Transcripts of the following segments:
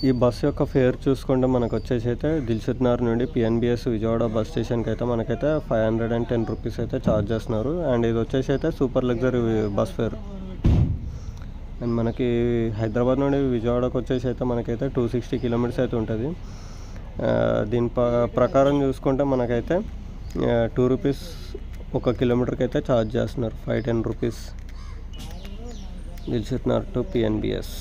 ఈ బస్సు యొక్క ఫేర్ చూసుకుంటే మనకు వచ్చేసి అయితే దిల్సుఖ్ నగర్ నుండి పిఎన్బిఎస్ విజయవాడ బస్ స్టేషన్కి అయితే మనకైతే 510 రూపీస్ అయితే ఛార్జ్ చేస్తున్నారు. అండ్ ఇది వచ్చేసి అయితే super luxury bus fair. And మనకి హైదరాబాద్ నుండి విజయవాడకు వచ్చేసి అయితే మనకైతే 260 కిలోమీటర్స్ అయితే ఉంటుంది. దీని ప్రకారం చూసుకుంటే మనకైతే 2 రూపీస్ 1 కిలోమీటర్కి అయితే ఛార్జ్ చేస్తున్నారు. 510 rupees Dilsukh Nagar to PNBS.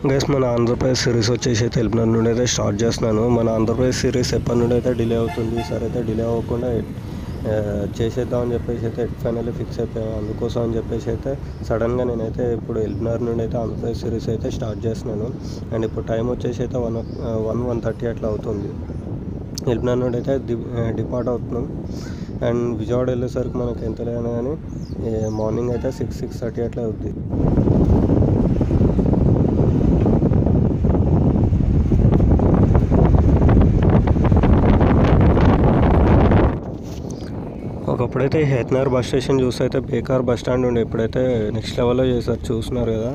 Guys, మన ఆంధ్రప్రదేశ్ సిరీస్ వచ్చేసి అయితే ఎల్బినగర్ నుండి అయితే స్టార్ట్ చేస్తున్నాను. మన ఆంధ్రప్రదేశ్ సిరీస్ ఎప్పటి నుండి అయితే డిలే అవుతుంది. ఈసారి అయితే డిలే అవ్వకుండా చేసేద్దామని చెప్పేసి అయితే ఫైనల్లీ ఫిక్స్ అయిపోయాను. అందుకోసం అని చెప్పేసి అయితే సడన్గా నేనైతే ఇప్పుడు ఎల్బినగర్ నుండి అయితే ఆంధ్రప్రదేశ్ సిరీస్ అయితే స్టార్ట్ చేస్తున్నాను. అండ్ ఇప్పుడు టైం వచ్చేసి అయితే 1:30 అట్లా అవుతుంది. ఎల్బినగర్ నుండి అయితే డిపార్ట్ అవుతున్నాం. అండ్ విజయవాడ వెళ్ళేసరికి మనకి ఎంత లేనా కానీ మార్నింగ్ అయితే 6:30 అట్లా అవుతుంది. ఒకప్పుడైతే హెత్నగర్ బస్ స్టేషన్ చూస్తే అయితే బేకార్ బస్ స్టాండ్ ఉండే, ఇప్పుడైతే నెక్స్ట్ లెవెల్లో చేశారు, చూస్తున్నారు కదా.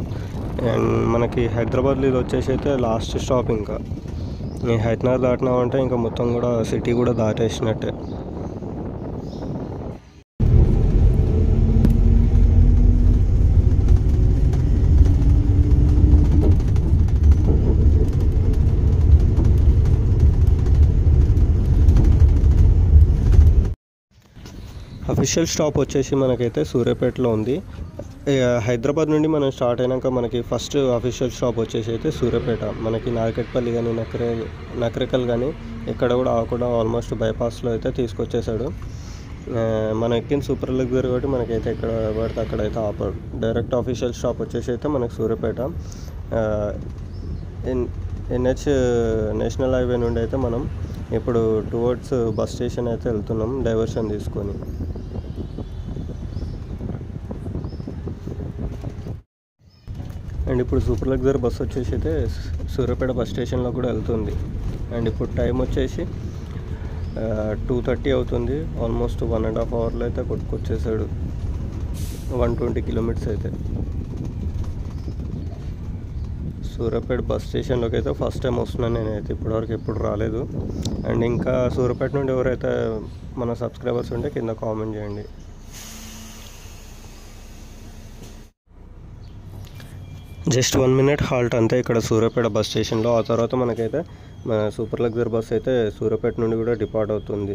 అండ్ మనకి హైదరాబాద్లో ఇది వచ్చేసి అయితే లాస్ట్ స్టాప్. ఇంకా ఈ హైదరాబాద్ దాటినామంటే ఇంకా మొత్తం కూడా సిటీ కూడా దాటేసినట్టే. అఫీషియల్ స్టాప్ వచ్చేసి మనకైతే సూర్యాపేటలో ఉంది. హైదరాబాద్ నుండి మనం స్టార్ట్ అయినాక మనకి ఫస్ట్ అఫీషియల్ స్టాప్ వచ్చేసి అయితే సూర్యాపేట. మనకి నార్కెట్పల్లి కానీ నకరేకల్ కానీ ఎక్కడ కూడా ఆకుండా ఆల్మోస్ట్ బైపాస్లో అయితే తీసుకొచ్చేసాడు. మనం ఎక్కిన సూపర్ లగ్జరీ కాబట్టి మనకైతే ఎక్కడ పడితే అక్కడైతే ఆపాడు. డైరెక్ట్ అఫీషియల్ స్టాప్ వచ్చేసి అయితే మనకి సూర్యాపేట. NH నేషనల్ హైవే నుండి అయితే మనం ఇప్పుడు టువర్డ్స్ బస్ స్టేషన్ అయితే వెళ్తున్నాం డైవర్షన్ తీసుకొని. అండ్ ఇప్పుడు సూపర్ లగ్జరీ బస్ వచ్చేసి అయితే సూర్యాపేట బస్ స్టేషన్లో కూడా వెళ్తుంది. అండ్ ఇప్పుడు టైం వచ్చేసి 2:30 అవుతుంది. ఆల్మోస్ట్ 1.5 అవర్లో అయితే కొట్టుకొచ్చేసాడు. 120 కిలోమీటర్స్ అయితే. సూర్యాపేట బస్ స్టేషన్లోకి అయితే ఫస్ట్ టైం వస్తున్నాను నేనైతే, ఇప్పటివరకు ఎప్పుడు రాలేదు. అండ్ ఇంకా సూర్యాపేట నుండి ఎవరైతే మన సబ్స్క్రైబర్స్ ఉంటే కింద కామెంట్ చేయండి. జస్ట్ 1 మినిట్ హాల్ట్ అంతే ఇక్కడ సూర్యాపేట బస్ స్టేషన్లో. ఆ తర్వాత మనకైతే మన సూపర్ లగ్జరీ బస్ అయితే సూర్యాపేట నుండి కూడా డిపార్ట్ అవుతుంది.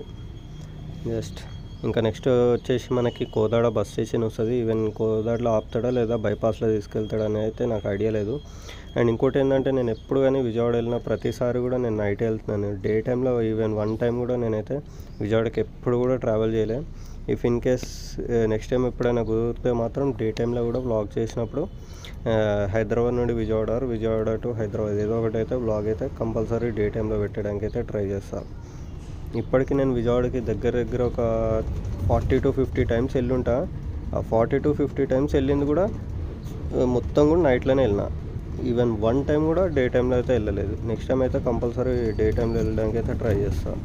జస్ట్ ఇంకా నెక్స్ట్ వచ్చేసి మనకి కోదాడ బస్ స్టేషన్ వస్తుంది. ఈవెన్ కోదాడలో ఆపుతాడా లేదా బైపాస్లో తీసుకెళ్తాడా అని అయితే నాకు ఐడియా లేదు. అండ్ ఇంకోటి ఏంటంటే నేను ఎప్పుడు కానీ విజయవాడ వెళ్ళిన ప్రతిసారి కూడా నేను నైట్ వెళ్తున్నాను. డే టైంలో ఈవెన్ 1 టైం కూడా నేనైతే విజయవాడకి ఎప్పుడు కూడా ట్రావెల్ చేయలే. If in case next time ఎప్పుడైనా కుదిరితే మాత్రం డే టైంలో కూడా వ్లాగ్ చేసినప్పుడు హైదరాబాద్ నుండి విజయవాడ టు హైదరాబాద్ ఏదో ఒకటి అయితే వ్లాగ్ అయితే కంపల్సరీ డే టైంలో పెట్టడానికి అయితే ట్రై చేస్తాను. ఇప్పటికీ నేను విజయవాడకి దగ్గర ఒక 40 to 50 టైమ్స్ వెళ్ళుంటా. ఆ 40 to 50 టైమ్స్ వెళ్ళింది కూడా మొత్తం కూడా నైట్లోనే వెళ్ళిన. ఈవెన్ 1 టైం కూడా డే టైంలో అయితే వెళ్ళలేదు. నెక్స్ట్ టైం అయితే కంపల్సరీ డే టైంలో వెళ్ళడానికి అయితే ట్రై చేస్తాను.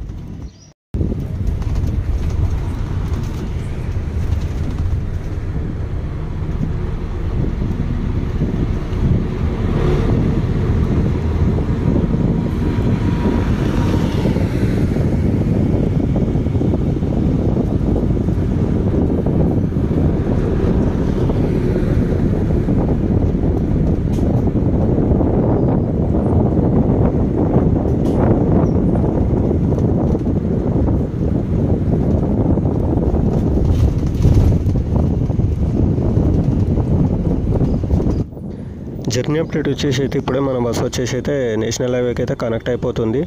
జర్నీ అప్డేట్ వచ్చేసి అయితే ఇప్పుడే మన బస్ వచ్చేసి అయితే నేషనల్ హైవేకి అయితే కనెక్ట్ అయిపోతుంది.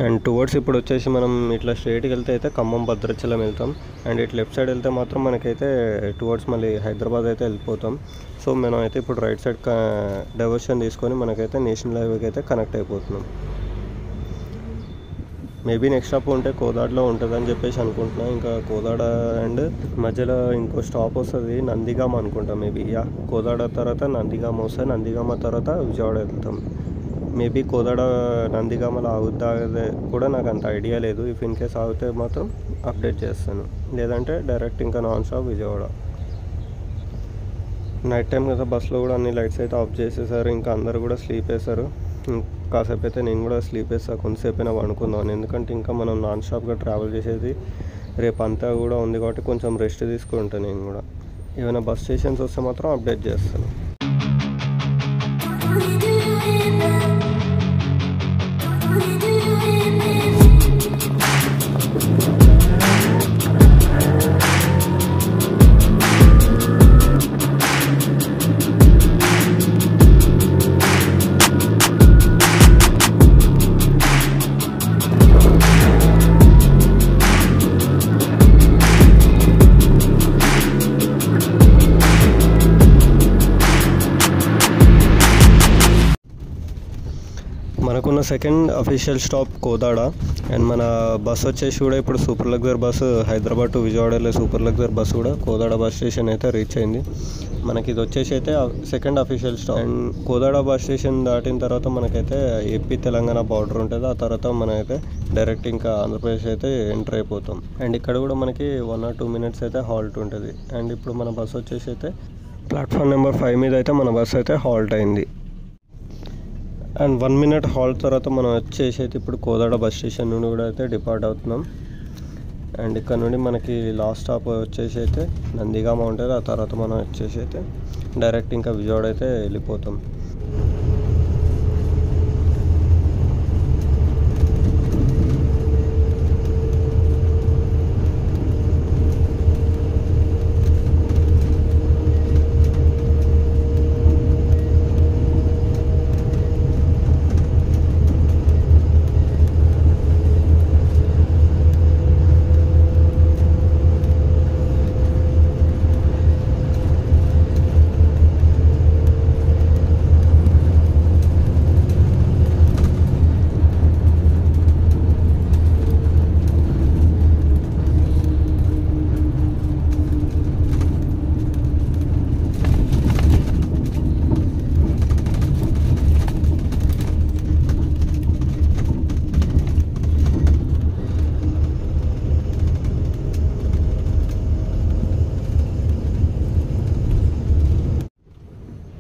అండ్ టువర్డ్స్ ఇప్పుడు వచ్చేసి మనం ఇట్లా స్ట్రైట్కి వెళ్తే అయితే ఖమ్మం భద్రాచలం వెళ్తాం. అండ్ ఇట్లా లెఫ్ట్ సైడ్ వెళ్తే మాత్రం మనకైతే టువర్డ్స్ మళ్ళీ హైదరాబాద్ అయితే వెళ్ళిపోతాం. సో మనం అయితే ఇప్పుడు రైట్ సైడ్ డైవర్షన్ తీసుకొని మనకైతే నేషనల్ హైవేకి అయితే కనెక్ట్ అయిపోతున్నాం. మేబీ నెక్స్ట్ స్టాప్ ఉంటే కోదాడలో ఉంటుందని చెప్పేసి అనుకుంటున్నా. ఇంకా కోదాడ అండ్ మధ్యలో ఇంకో స్టాప్ వస్తుంది నందిగామ అనుకుంటా. మేబీ కోదాడ తర్వాత నందిగామ వస్తుంది. నందిగామ తర్వాత విజయవాడ వెళ్తాం. మేబీ కోదాడ నందిగామలో ఆగుద్దా కూడా నాకు అంత ఐడియా లేదు. ఇఫ్ ఇన్ కేస్ ఆగితే మాత్రం అప్డేట్ చేస్తాను, లేదంటే డైరెక్ట్ ఇంకా non stop Vijayawada. Night time కదా, బస్సులో కూడా అన్ని లైట్స్ అయితే ఆఫ్ చేసేసారు. ఇంకా అందరు కూడా స్లీప్ వేశారు. కాసేపు అయితే నేను కూడా స్లీప్ వేస్తాను, కొంతసేపు అయినా పడుకుందామని. ఎందుకంటే ఇంకా మనం నాన్ స్టాప్గా ట్రావెల్ చేసేది రేపు అంతా కూడా ఉంది కాబట్టి కొంచెం రెస్ట్ తీసుకుంటాను. నేను కూడా ఏమైనా బస్ స్టేషన్స్ వస్తే మాత్రం అప్డేట్ చేస్తాను. మనకున్న second official stop Kodad. And మన బస్ వచ్చేసి కూడా ఇప్పుడు super luxury bus Hyderabad to Vijayawada వెళ్ళే సూపర్ లగ్జరీ బస్సు కూడా కోదాడ బస్ స్టేషన్ అయితే రీచ్ అయింది. మనకి ఇది వచ్చేసి అయితే second official stop. And Kodad bus station దాటిన తర్వాత మనకైతే ఏపీ తెలంగాణ బార్డర్ ఉంటుంది. ఆ తర్వాత మనమైతే డైరెక్ట్ ఇంకా ఆంధ్రప్రదేశ్ అయితే ఎంటర్ అయిపోతాం. అండ్ ఇక్కడ కూడా మనకి 1 or 2 minutes అయితే హాల్ట్ ఉంటుంది. అండ్ ఇప్పుడు మన బస్ వచ్చేసి అయితే ప్లాట్ఫామ్ నెంబర్ 5 మీద అయితే మన బస్ అయితే హాల్ట్ అయింది. అండ్ 1 minute హాల్ట్ తర్వాత మనం వచ్చేసి అయితే ఇప్పుడు కోదాడ బస్ స్టేషన్ నుండి కూడా అయితే డిపార్ట్ అవుతున్నాం. అండ్ ఇక్కడ నుండి మనకి లాస్ట్ స్టాప్ వచ్చేసి అయితే నందిగామ ఉంటుంది. ఆ తర్వాత మనం వచ్చేసి అయితే డైరెక్ట్ ఇంకా విజయవాడ అయితే వెళ్ళిపోతాం.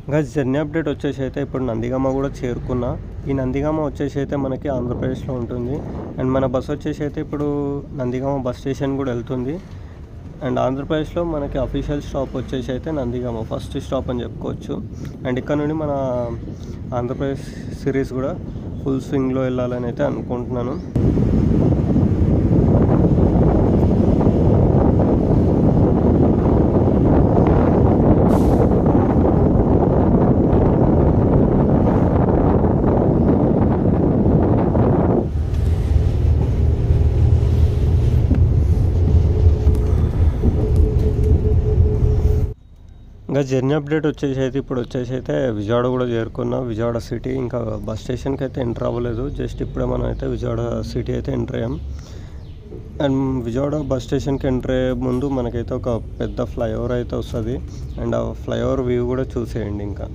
ఇంకా జర్నీ అప్డేట్ వచ్చేసి అయితే ఇప్పుడు నందిగామ కూడా చేరుకున్నా. ఈ నందిగామ వచ్చేసి అయితే మనకి ఆంధ్రప్రదేశ్లో ఉంటుంది. అండ్ మన బస్ వచ్చేసి అయితే ఇప్పుడు నందిగామ బస్ స్టేషన్ కూడా వెళ్తుంది. అండ్ ఆంధ్రప్రదేశ్లో మనకి అఫీషియల్ స్టాప్ వచ్చేసి అయితే నందిగామ ఫస్ట్ స్టాప్ అని చెప్పుకోవచ్చు. అండ్ ఇక్కడ నుండి మన ఆంధ్రప్రదేశ్ సిరీస్ కూడా ఫుల్ స్వింగ్లో వెళ్ళాలని అయితే అనుకుంటున్నాను. ఇంకా జర్నీ అప్డేట్ వచ్చేసి అయితే ఇప్పుడు వచ్చేసి అయితే విజయవాడ కూడా చేరుకున్నాం. విజయవాడ సిటీ ఇంకా బస్ స్టేషన్కి అయితే ఎంటర్ అవ్వలేదు. జస్ట్ ఇప్పుడే మనం అయితే విజయవాడ సిటీ అయితే ఎంటర్ అయ్యాం. అండ్ విజయవాడ బస్ స్టేషన్కి ఎంటర్ అయ్యే ముందు మనకైతే ఒక పెద్ద ఫ్లైఓవర్ అయితే వస్తుంది. అండ్ ఆ ఫ్లైఓవర్ వ్యూ కూడా చూసేయండి. ఇంకా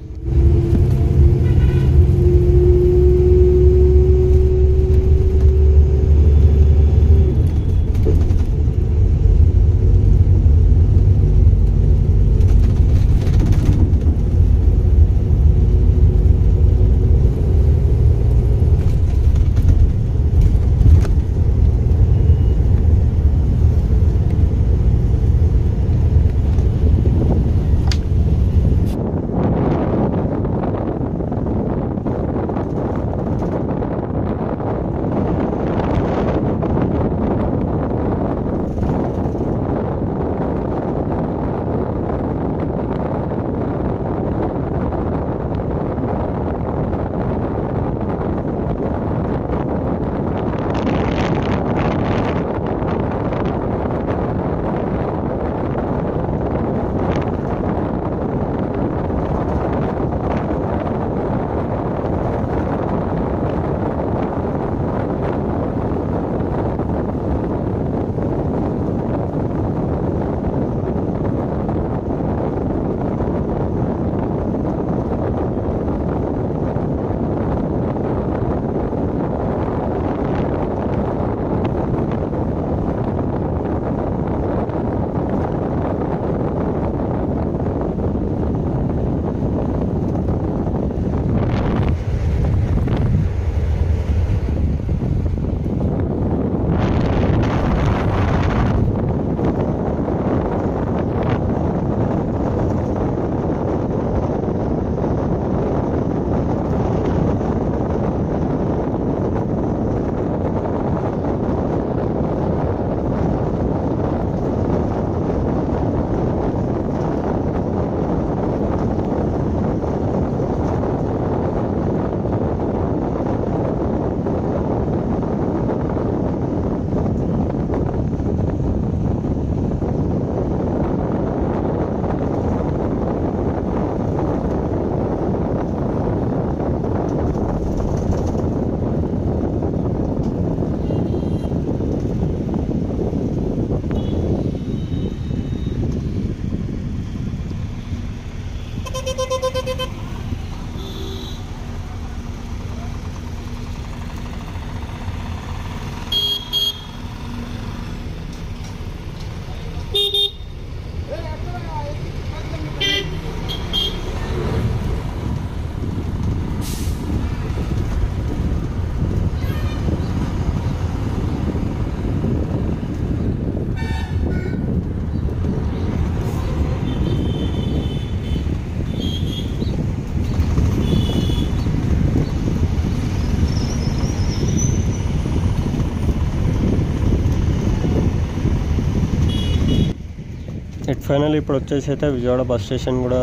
ఫైనల్ ఇప్పుడు వచ్చేసి అయితే విజయవాడ బస్ స్టేషన్ కూడా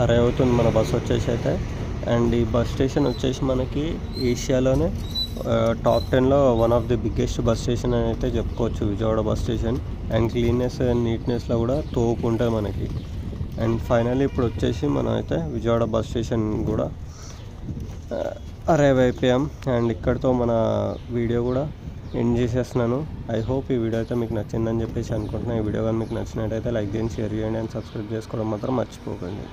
అరైవ్ అవుతుంది మన బస్ వచ్చేసి అయితే. అండ్ ఈ బస్ స్టేషన్ వచ్చేసి మనకి ఏషియాలోనే టాప్ 10లో one of the biggest bus station అని అయితే చెప్పుకోవచ్చు Vijayawada bus station. And cleanness and నీట్నెస్లో కూడా తోపుకుంటుంది మనకి. అండ్ ఫైనల్లీ ఇప్పుడు వచ్చేసి మనం అయితే విజయవాడ బస్ స్టేషన్ కూడా అరైవ్ అయిపోయాం. అండ్ ఇక్కడితో మన వీడియో కూడా ఎండ్ చేసేస్తున్నాను. ఐ హోప్ ఈ వీడియో అయితే మీకు నచ్చిందని చెప్పేసి అనుకుంటున్నాను. ఈ వీడియో కానీ మీకు నచ్చినట్టయితే లైక్ చేయండి, షేర్ చేయండి అండ్ సబ్స్క్రైబ్ చేసుకోవడం మాత్రం మర్చిపోకండి.